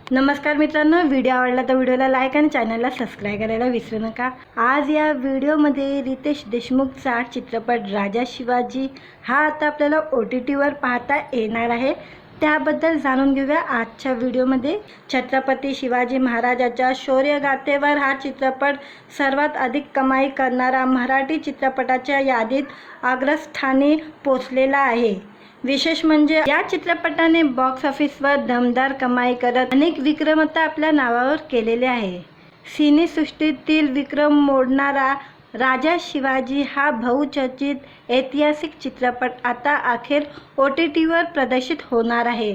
नमस्कार मित्रांनो, व्हिडिओ आवडला तर व्हिडिओला लाईक आणि चॅनलला सबस्क्राईब करायला विसरू नका। आज या व्हिडिओमध्ये रितेश देशमुखचा चित्रपट राजा शिवाजी हा आता आपल्याला OTTवर पाहता येणार आहे। त्याबद्दल जाणून घेऊया आजच्या व्हिडिओमध्ये। छत्रपती शिवाजी महाराजांच्या शौर्यगाथेवर हा चित्रपट सर्वात अधिक कमाई करणारा मराठी चित्रपटाच्या यादीत अग्रस्थानी पोहोचलेला आहे। विशेष म्हणजे या चित्रपटाने बॉक्स ऑफिसवर दमदार कमाई करत अनेक विक्रम आपल्या नावावर केलेले आहे। सिनेसृष्टीतील विक्रम मोडणारा राजा शिवाजी हा बहुचर्चित ऐतिहासिक चित्रपट आता अखेर OTTवर प्रदर्शित होणार आहे।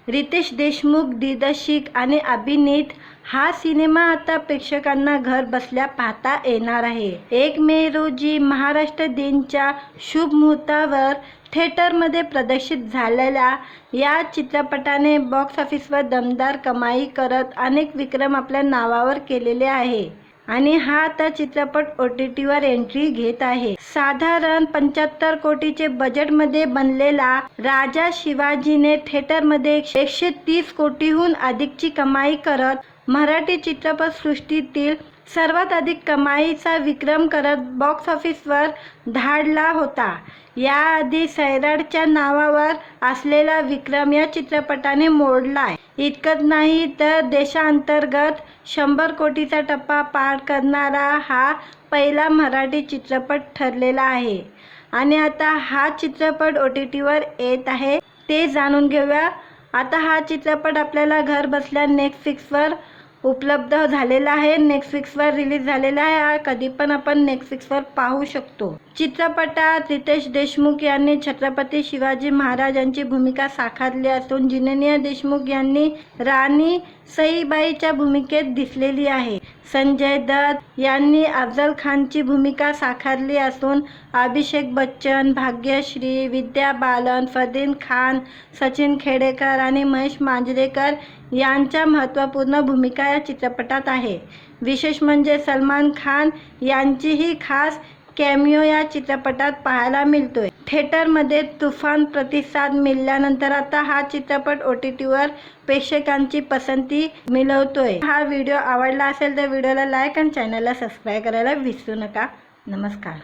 रितेश देशमुख दिग्दर्शित आणि अभिनीत हा सिनेमा आता प्रेक्षकांना घर बसल्या पाहता येणार आहे। 1 मे रोजी महाराष्ट्र दिनच्या शुभ मुहूर्तावर थिएटरमध्ये प्रदर्शित झालेल्या या चित्रपटाने बॉक्स ऑफिसवर दमदार कमाई करत अनेक विक्रम आपल्या नावावर केलेले आहे आणि हा आता चित्रपट OTTवर एंट्री घेत आहे। साधारण 75 कोटीचे बजेटमध्ये बनलेला राजा शिवाजीने थिएटरमध्ये 130 कोटीहून अधिकची कमाई करत मराठी चित्रपटसृष्टीतील सर्वात अधिक कमाईचा विक्रम करत बॉक्स ऑफिसवर धाडला होता। याआधी सैराटच्या नावावर असलेला विक्रम या चित्रपटाने मोडलाय। इतकंच नाही तर देशांतर्गत 100 कोटीचा टप्पा पार करणारा हा पहिला मराठी चित्रपट ठरलेला आहे आणि आता हा चित्रपट OTTवर येत आहे ते जाणून घेऊया। आता हा चित्रपट आपल्याला घर बसल्या नेटफ्लिक्सवर उपलब्ध झालेला आहे। नेटफ्लिक्सवर रिलीज झालेला आहे। कधी पण आपण नेटफ्लिक्सवर पाहू शकतो। चित्रपटात रितेश देशमुख यांनी छत्रपती शिवाजी महाराजांची भूमिका साकारली असून जिनेन्द्र देशमुख यांनी राणी सईबाईच्या भूमिकेत दिसलेली आहे। संजय दत्त यांनी अफजल खानची भूमिका साकारली असून अभिषेक बच्चन, भाग्यश्री, विद्या बालन, फरदीन खान, सचिन खेडेकर आणि महेश मांजरेकर यांच्या महत्त्वपूर्ण भूमिका या चित्रपटात आहे। विशेष म्हणजे सलमान खान यांचीही खास कॅमिओ या चित्रपटात पाहायला मिळतोय। थिएटरमध्ये तुफान प्रतिसाद मिळाल्यानंतर आता हा चित्रपट OTTवर प्रेक्षकांची पसंती मिळवतोय। हा व्हिडिओ आवडला असेल तर व्हिडिओला लाईक आणि चॅनलला सबस्क्राईब करायला विसरू नका। नमस्कार।